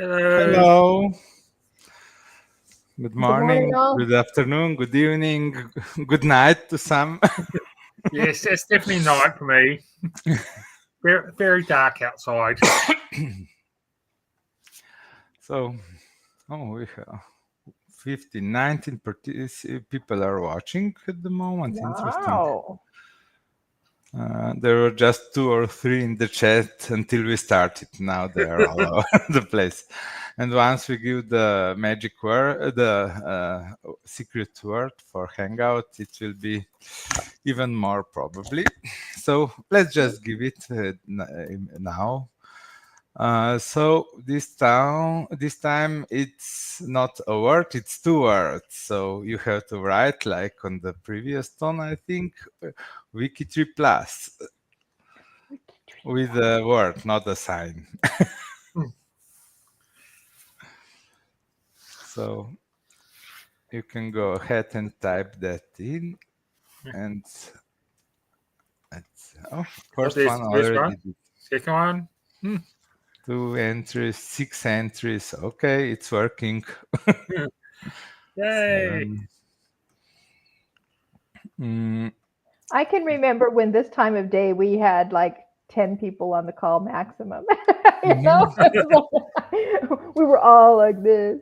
Hello. Good morning, all. good afternoon, good evening, good night to some. Yes, it's definitely night for me. Very, very dark outside. So, we have 19 people are watching at the moment. Interesting. Wow. There were just 2 or 3 in the chat until we started. Now they are all over the place. And once we give the magic word, the secret word for Hangout, it will be even more probably. So let's just give it now. So this time it's not a word, it's 2 words. So you have to write like on the previous tone, I think, WikiTree plus with a word, not a sign. So you can go ahead and type that in, and first There's one the first already one. did. Second one. 2 entries, 6 entries. Okay, it's working. Yay! I can remember when this time of day we had like 10 people on the call maximum. You know? We were all like this.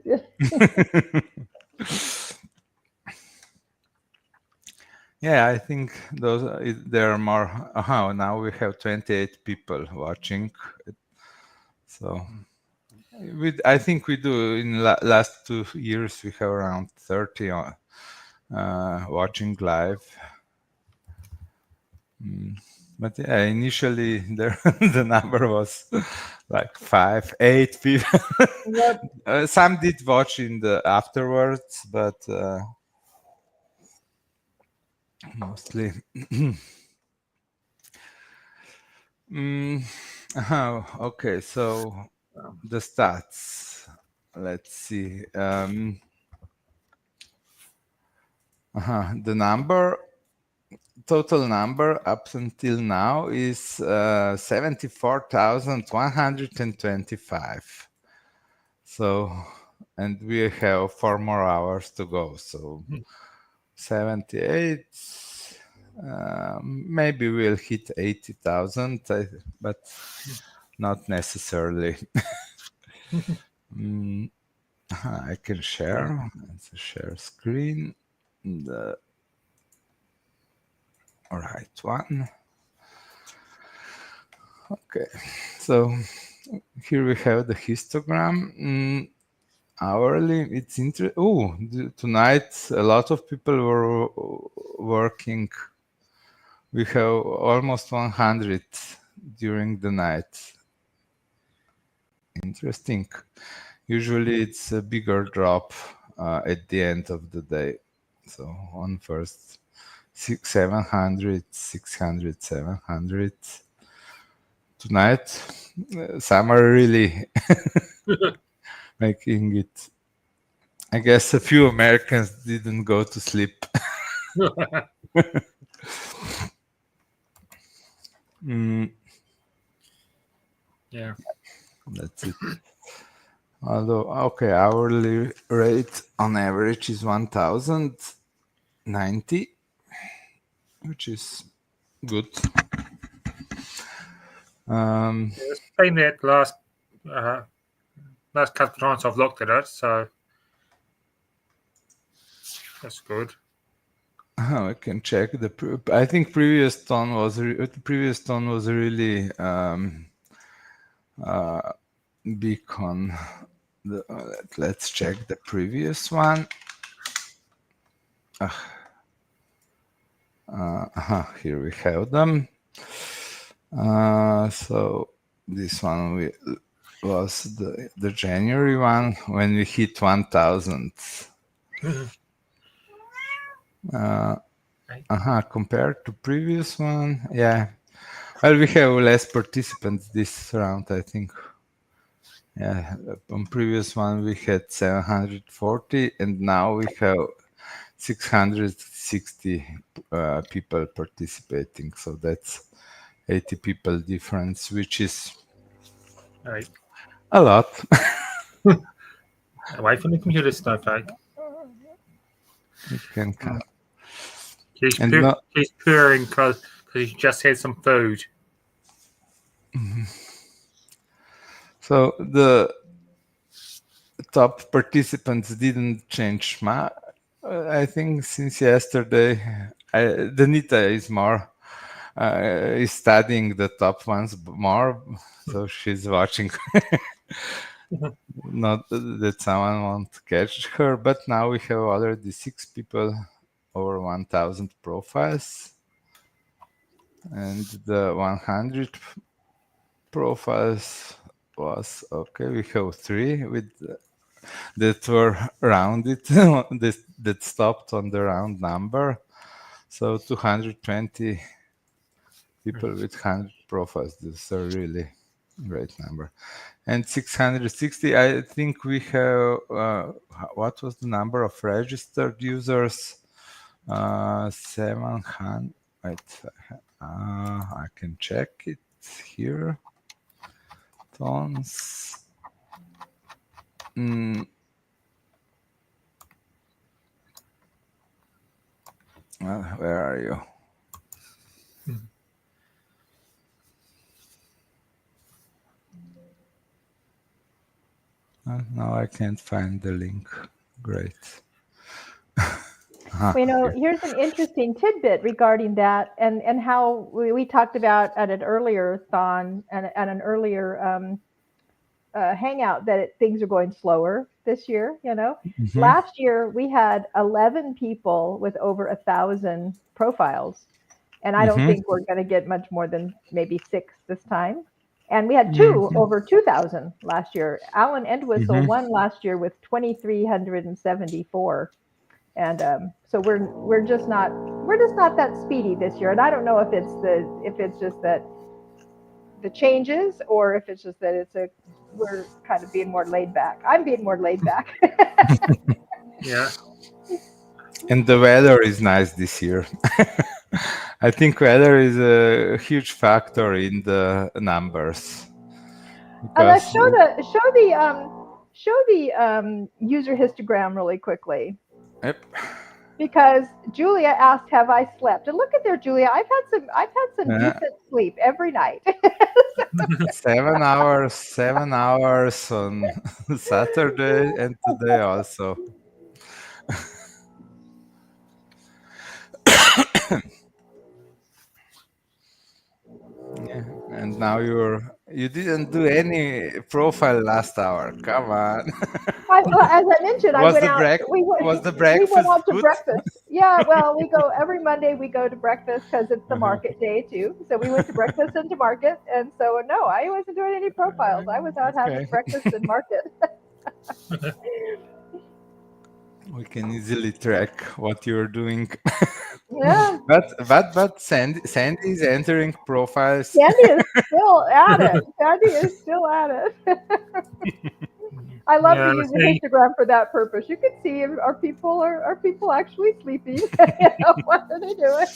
Yeah, I think there are more. Now we have 28 people watching. So I think we do in last 2 years we have around 30 watching live. But yeah, initially the number was like 5, 8 people. Yep. Some did watch in the afterwards, but mostly. Okay, so the stats. Let's see. The total number up until now is 74,125. So, and we have 4 more hours to go. So 78. Maybe we'll hit 80,000, but not necessarily. I can share. It's a share screen. The right one. Okay, so here we have the histogram. Hourly, it's interesting. Oh, tonight a lot of people were working. We have almost 100 during the night. Interesting. Usually it's a bigger drop at the end of the day. So on first 700, 600, 700. Tonight, some are really making it. I guess a few Americans didn't go to sleep. Yeah. That's it. Although, okay, hourly rate on average is 1,090, which is good. It's been there the last couple of times I've looked at it, so that's good. I can check I think previous tone was really big on the. Let's check the previous one. Here we have them. So this one was the January one when we hit 1,000. Compared to previous one, yeah. Well, we have less participants this round, I think. Yeah, on previous one we had 740, and now we have 660 people participating. So that's 80 people difference, which is a lot. Away from the computer, Snowflake. You can come. She's And purring because she just had some food. So the top participants didn't change much. I think since yesterday, Danita is studying the top ones more, so she's watching. Not that someone won't catch her, but now we have already 6 people, over 1,000 profiles, and the 100 profiles was okay. We have 3 with that were rounded, that stopped on the round number. So 220 people with 100 profiles. This is a really great number. And 660, I think we have, what was the number of registered users? 700, wait, I can check it here. Tons. Where are you? Now I can't find the link. Great. Here's an interesting tidbit regarding that, and how we talked about at an earlier thon and at an earlier hangout that things are going slower this year. Last year we had 11 people with over 1,000 profiles, and I don't think we're going to get much more than maybe 6 this time. And we had 2 over 2,000 last year. Alan Entwistle won last year with 2,374. And so we're just not that speedy this year. And I don't know if it's just that the changes, or if it's just that we're kind of being more laid back. I'm being more laid back. Yeah. And the weather is nice this year. I think weather is a huge factor in the numbers. Let's show the user histogram really quickly. Yep. Because Julia asked, "Have I slept?" And look at there, Julia. I've had some decent sleep every night. 7 hours on Saturday, and today also. Yeah. And now you didn't do any profile last hour. Come on. As I mentioned, I went out. We went out to breakfast. Yeah, well, we go every Monday. We go to breakfast because it's the market day too. So we went to breakfast and to market, and so no, I wasn't doing any profiles. I was out having breakfast and market. We can easily track what you're doing. Yeah. But Sandy is entering profiles. Sandy is still at it. I love to use the histogram for that purpose. You can see if are people actually sleeping. What are they doing?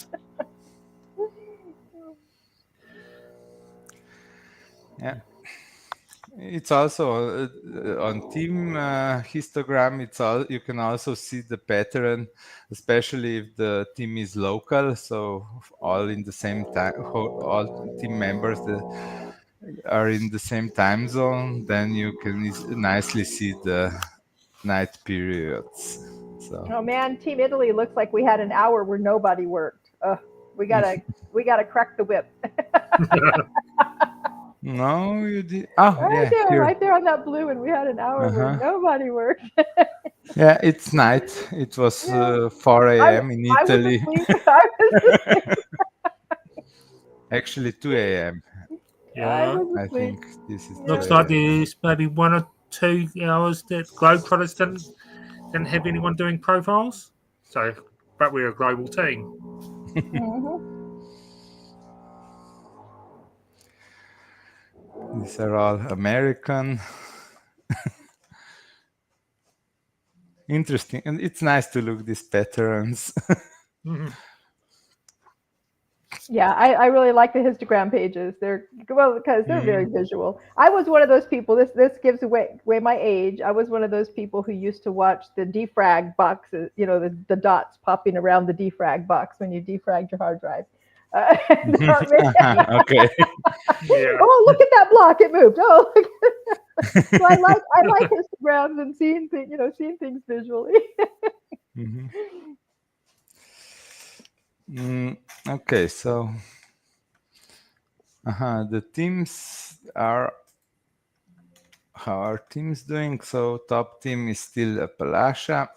Yeah. It's also on team histogram. You can also see the pattern, especially if the team is local. So all in the same time, all team members that are in the same time zone, then you can nicely see the night periods. So. Oh man, Team Italy looks like we had an hour where nobody worked. We gotta crack the whip. No, you did. Oh, right there on that blue, and we had an hour where nobody worked. Yeah, it's night. It was 4 a.m. in Italy. I was asleep. Actually, 2 a.m. Yeah, I think this is. Looks like there's maybe 1 or 2 hours that Globetrotters didn't have anyone doing profiles. So, but we're a global team. These are all American. Interesting, and it's nice to look these patterns. Yeah, I really like the histogram pages. They're well because they're very visual. I was one of those people. This gives away my age. I was one of those people who used to watch the defrag boxes. You know, the dots popping around the defrag box when you defragged your hard drive. And start Okay. Yeah. oh, look at that block! It moved. Oh, look. So I like histograms and seeing things. You know, seeing things visually. Mhm. Okay, so the teams are how are teams doing? So top team is still Appalachia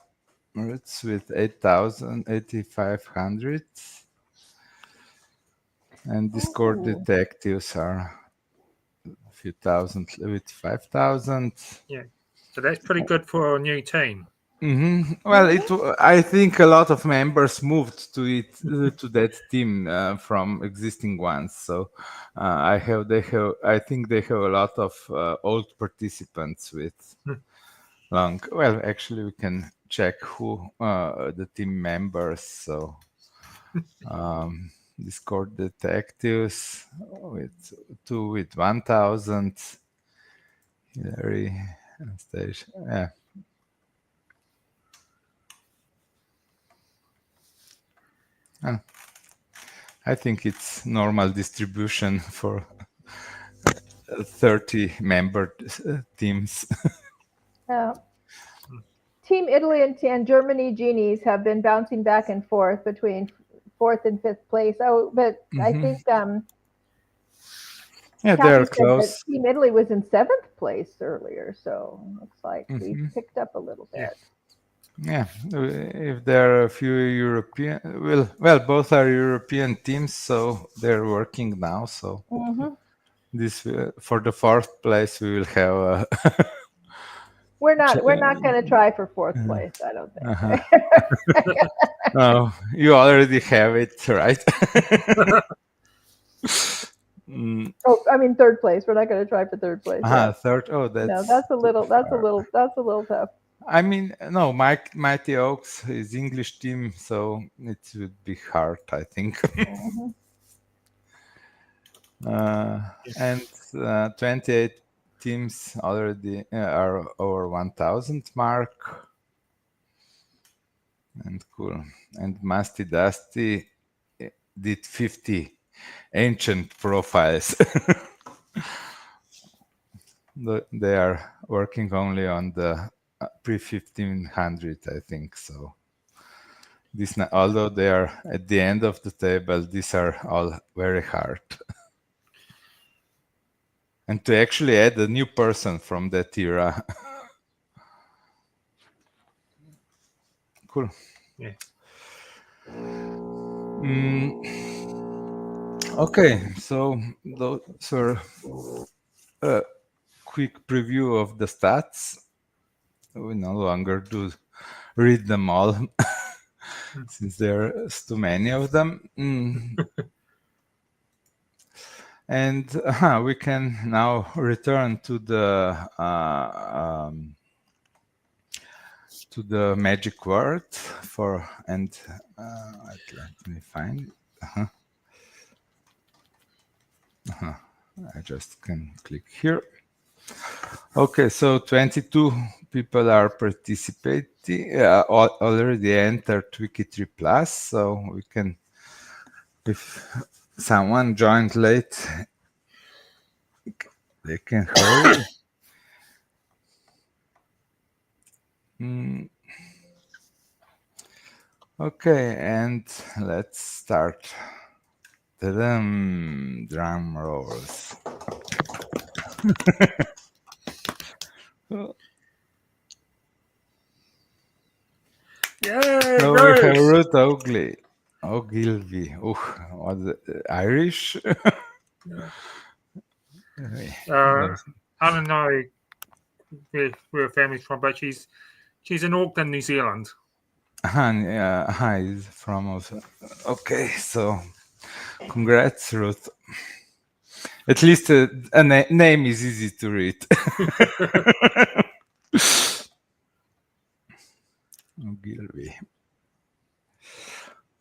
roots with 8,500, and Discord Ooh. detectives are a few thousand with 5,000. Yeah. So that's pretty good for a new team. Well, I think a lot of members moved to it to that team from existing ones. So I think they have a lot of old participants with long. Well, actually, we can check who the team members. So Discord detectives with 1,000. Hillary Station. Yeah. I think it's normal distribution for 30 member teams. Team Italy and Germany genies have been bouncing back and forth between fourth and fifth place. Oh, but I think Yeah, they're Kathy said that close. Team Italy was in seventh place earlier, so looks like we've picked up a little bit. Yeah, if there are a few European, well, both are European teams, so they're working now. So this for the fourth place, we will have a. We're not going to try for fourth place. I don't think. No, you already have it, right? Oh, I mean third place. We're not going to try for third place. Yeah. Third. Oh, No, that's that's a little tough. I mean, no, Mighty Oaks is English team, so it would be hard, I think. And 28 teams already are over 1,000 mark. And cool. And Musty Dusty did 50 ancient profiles. They are working only on the pre-1500, I think. So this, although they are at the end of the table, these are all very hard. And to actually add a new person from that era. Cool. Yeah. Okay, so those are a quick preview of the stats. We no longer do read them all since there's too many of them. And we can now return to the magic word for and let me find it. I just can click here. Okay, so 22 people are participating, already entered WikiTree Plus, so we can, if someone joined late, they can hurry. Okay, and let's start. Drum rolls. Yeah, So we have Ruth Ogilvy. Was it Irish? I don't know where her family's from, but she's in Auckland, New Zealand. He's from also. Okay, so congrats, Ruth. At least a name is easy to read. Ogilvy.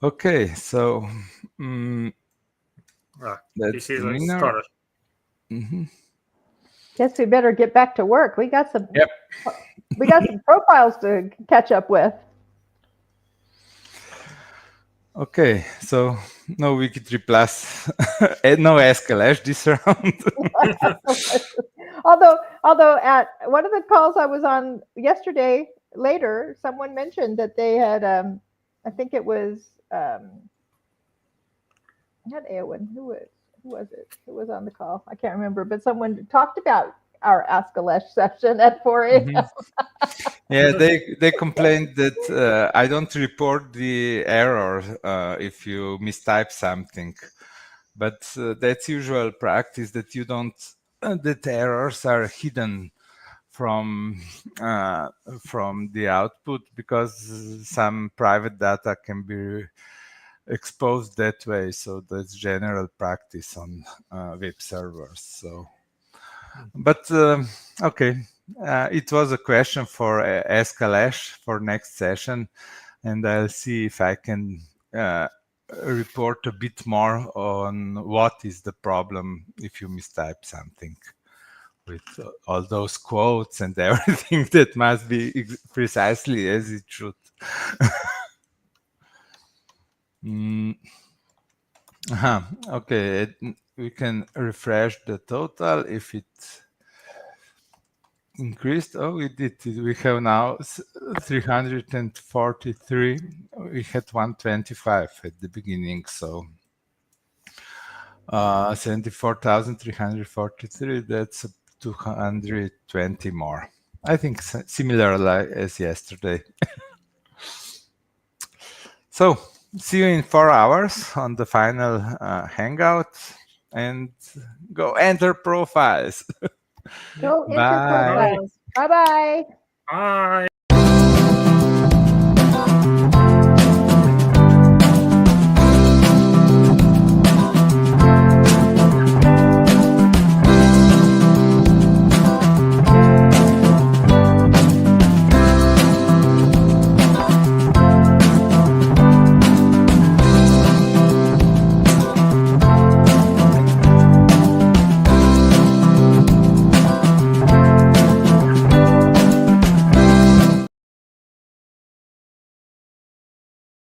Okay, so Right. That's This is the like winner. Scottish. Guess we better get back to work. We got some. Yep. We got some profiles to catch up with. Okay, so no WikiTree Plus, and no Escalash this round. although at one of the calls I was on yesterday, later someone mentioned that they had. I think it was not Eowyn. Who was it? Who was on the call? I can't remember. But someone talked about our Ask Alesh session at 4 a.m. Yeah, they complained that I don't report the error if you mistype something, but that's usual practice that you don't that errors are hidden from the output because some private data can be exposed that way. So that's general practice on web servers. So, but okay. It was a question for Ask Alesh for next session, and I'll see if I can report a bit more on what is the problem if you mistype something with all those quotes and everything that must be precisely as it should. Okay, we can refresh the total if it increased. Oh, we did it. We have now 343. We had 125 at the beginning, so 74,343. That's 220 more. I think similar as yesterday. So see you in 4 hours on the final hangout, and go enter profiles. Go enter Bye. profiles. Bye bye. Bye.